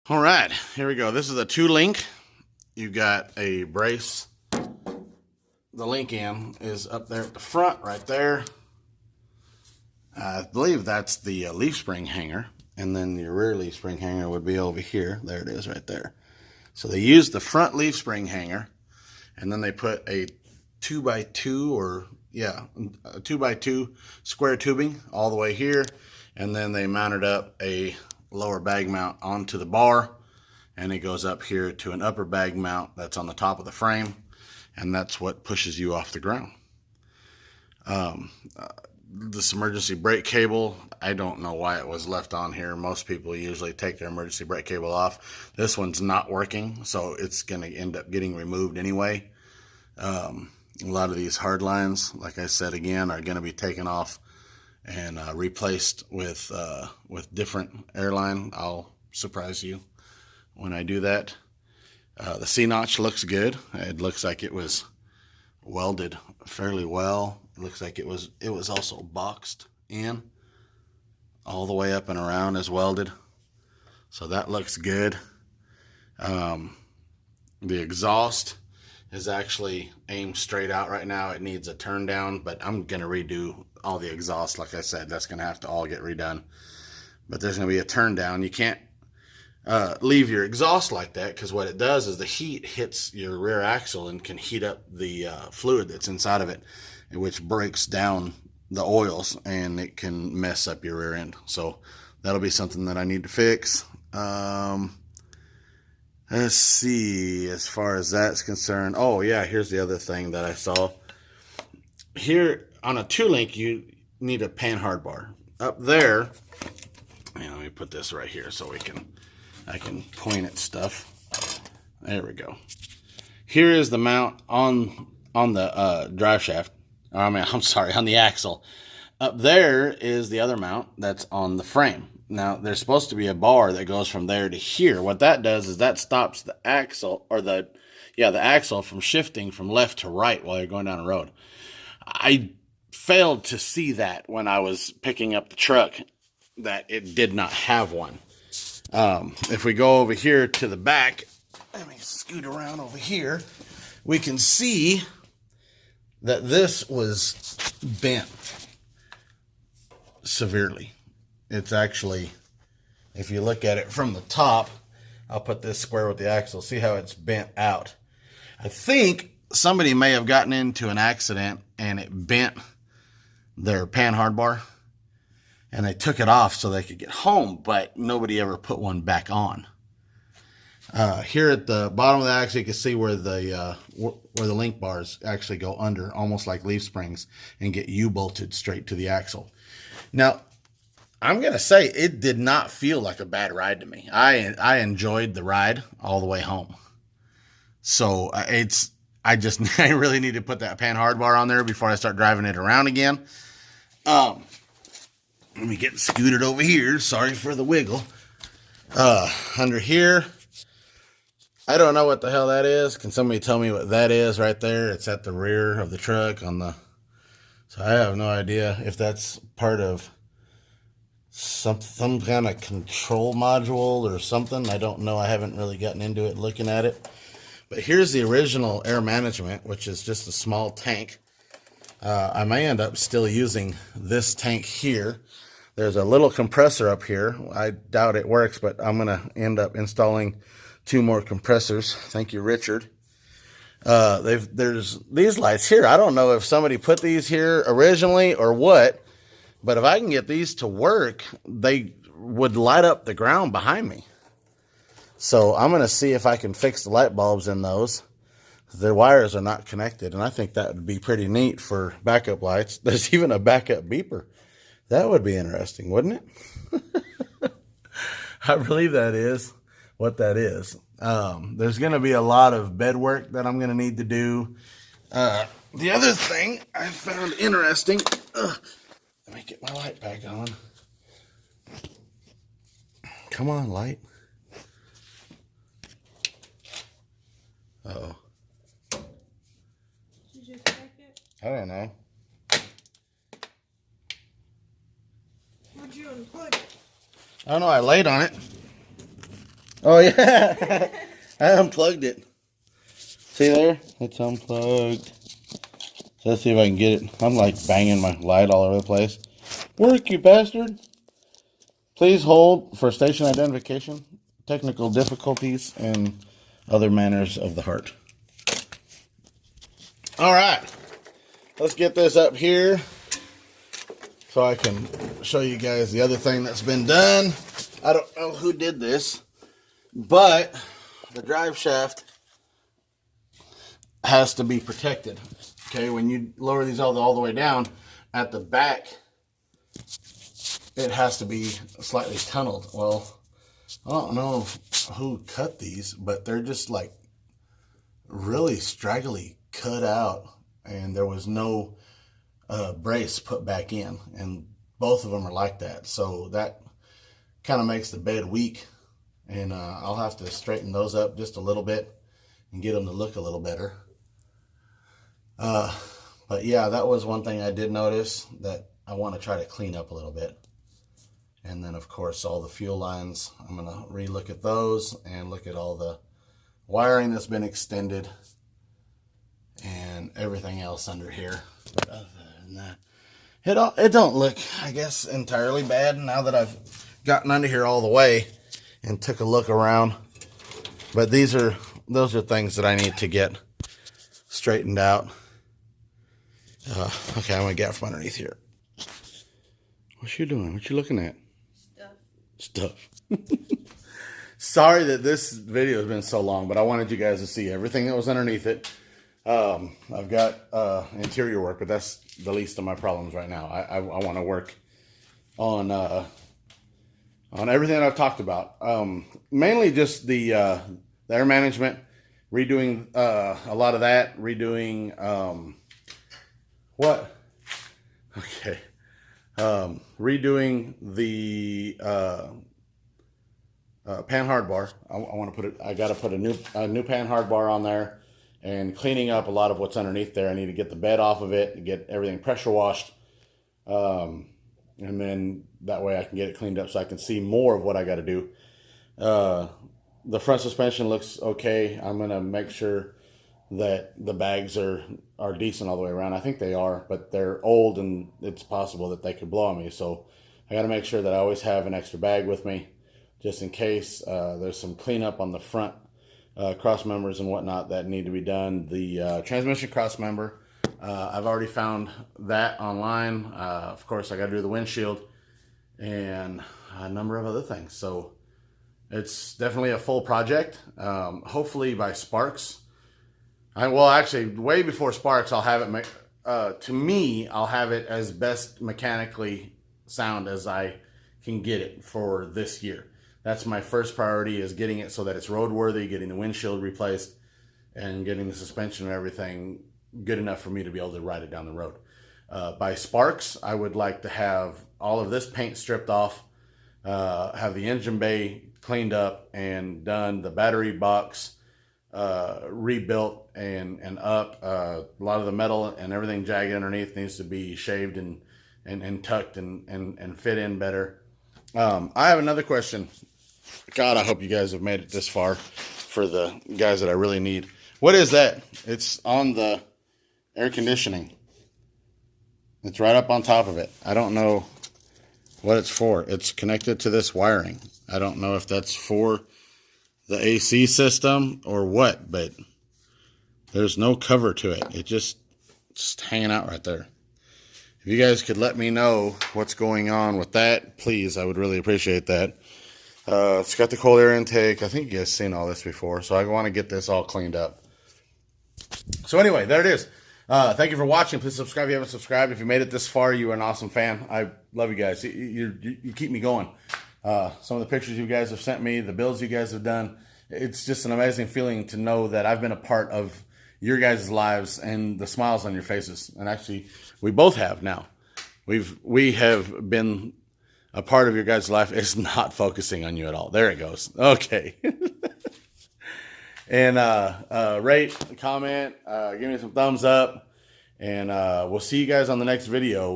All right, here we go. This is a 2-link. You got a brace. The link in is up there at the front, right there. I believe that's the leaf spring hanger, and then your rear leaf spring hanger would be over here. There it is, right there. So they used the front leaf spring hanger, and then they put a 2x2 or a 2x2 square tubing all the way here, and then they mounted up a lower bag mount onto the bar, and it goes up here to an upper bag mount that's on the top of the frame, and that's what pushes you off the ground. This emergency brake cable, I don't know why it was left on here. Most people usually take their emergency brake cable off. This one's not working, so it's going to end up getting removed anyway. A lot of these hard lines, like I said again, are going to be taken off and replaced with different airline. I'll surprise you when I do that. The C-notch looks good. It looks like it was welded fairly well. It looks like it was also boxed in all the way up and around as welded. So that looks good. The exhaust is actually aimed straight out right now. It needs a turn down, but I'm going to redo all the exhaust. Like I said, that's going to have to all get redone. But there's going to be a turn down. You can't leave your exhaust like that, because what it does is the heat hits your rear axle and can heat up the fluid that's inside of it, which breaks down the oils, and it can mess up your rear end. So that'll be something that I need to fix. Let's see, as far as that's concerned. Oh yeah, here's the other thing that I saw. Here on a 2-link, you need a pan hard bar. Up there, let me put this right here so I can point at stuff. There we go. Here is the mount on the drive shaft. I'm sorry, on the axle. Up there is the other mount that's on the frame. Now, there's supposed to be a bar that goes from there to here. What that does is that stops the axle, or the axle from shifting from left to right while you're going down the road. I failed to see that when I was picking up the truck, that it did not have one. If we go over here to the back, let me scoot around over here, we can see that this was bent severely. It's actually, if you look at it from the top, I'll put this square with the axle, see how it's bent out. I think somebody may have gotten into an accident and it bent their pan hard bar, and they took it off so they could get home, but nobody ever put one back on. Here at the bottom of the axle, you can see where the link bars actually go under, almost like leaf springs, and get U-bolted straight to the axle. Now, I'm going to say it did not feel like a bad ride to me. I enjoyed the ride all the way home. So I really need to put that pan hard bar on there before I start driving it around again. Let me get scooted over here. Sorry for the wiggle. Under here, I don't know what the hell that is. Can somebody tell me what that is right there? It's at the rear of the truck so I have no idea if that's part of some kind of control module or something. I don't know. I haven't really gotten into it looking at it. But here's the original air management, which is just a small tank. I may end up still using this tank here. There's a little compressor up here. I doubt it works, but I'm going to end up installing 2 more compressors. Thank you, Richard. There's these lights here. I don't know if somebody put these here originally or what, but if I can get these to work, they would light up the ground behind me. So I'm going to see if I can fix the light bulbs in those. Their wires are not connected, and I think that would be pretty neat for backup lights. There's even a backup beeper. That would be interesting, wouldn't it? I believe that is what that is. There's going to be a lot of bed work that I'm going to need to do. The other thing I found interesting, let me get my light back on. Come on, light. Uh-oh. Did you just check it? I don't know. What'd you unplug it? I don't know, I laid on it. Oh, yeah. I unplugged it. See there? It's unplugged. So let's see if I can get it. I'm like banging my light all over the place. Work, you bastard. Please hold for station identification, technical difficulties, and other manners of the heart. All right. Let's get this up here so I can show you guys the other thing that's been done. I don't know who did this, but the drive shaft has to be protected. Okay, when you lower these all the way down, at the back, it has to be slightly tunneled. Well, I don't know who cut these, but they're just like really straggly cut out, and there was no brace put back in, and both of them are like that. So that kind of makes the bed weak, and I'll have to straighten those up just a little bit and get them to look a little better. But yeah, that was one thing I did notice that I want to try to clean up a little bit. And then, of course, all the fuel lines, I'm going to re-look at those and look at all the wiring that's been extended and everything else under here. But other than that, it don't look, I guess, entirely bad now that I've gotten under here all the way and took a look around. But those are things that I need to get straightened out. Okay, I'm going to get from underneath here. What you doing? What you looking at? Stuff. Sorry that this video has been so long, but I wanted you guys to see everything that was underneath it. I've got interior work, but that's the least of my problems right now. I want to work on everything that I've talked about. Mainly just the air management, redoing a lot of that, redoing what? Okay. Redoing the pan hard bar. I got to put a new pan hard bar on there, and cleaning up a lot of what's underneath there. I need to get the bed off of it and get everything pressure washed, and then that way I can get it cleaned up so I can see more of what I got to do. The front suspension looks okay. I'm gonna make sure that the bags are decent all the way around. I think they are, but they're old and it's possible that they could blow on me. So I got to make sure that I always have an extra bag with me just in case. There's some cleanup on the front cross members and whatnot that need to be done. The transmission cross member, I've already found that online. Of course, I got to do the windshield and a number of other things. So it's definitely a full project. Hopefully by Sparks. Actually, way before Sparks, I'll have it. To me, I'll have it as best mechanically sound as I can get it for this year. That's my first priority, is getting it so that it's roadworthy, getting the windshield replaced, and getting the suspension and everything good enough for me to be able to ride it down the road. By Sparks, I would like to have all of this paint stripped off, have the engine bay cleaned up and done, the battery box rebuilt and up. A lot of the metal and everything jagged underneath needs to be shaved and tucked and fit in better. I have another question. God, I hope you guys have made it this far for the guys that I really need. What is that? It's on the air conditioning. It's right up on top of it. I don't know what it's for. It's connected to this wiring. I don't know if that's for the AC system or what, but there's no cover to it. It's just hanging out right there. If you guys could let me know what's going on with that, please, I would really appreciate that. It's got the cold air intake. I think you guys seen all this before, so I want to get this all cleaned up. So anyway, there it is. Thank you for watching. Please subscribe if you haven't subscribed. If you made it this far, you are an awesome fan. I love you guys. You keep me going. Some of the pictures you guys have sent me, the builds you guys have done, it's just an amazing feeling to know that I've been a part of your guys' lives and the smiles on your faces. And actually, we both have now. We have been a part of your guys' life. It's not focusing on you at all. There it goes. Okay. And rate, comment, give me some thumbs up, and we'll see you guys on the next video.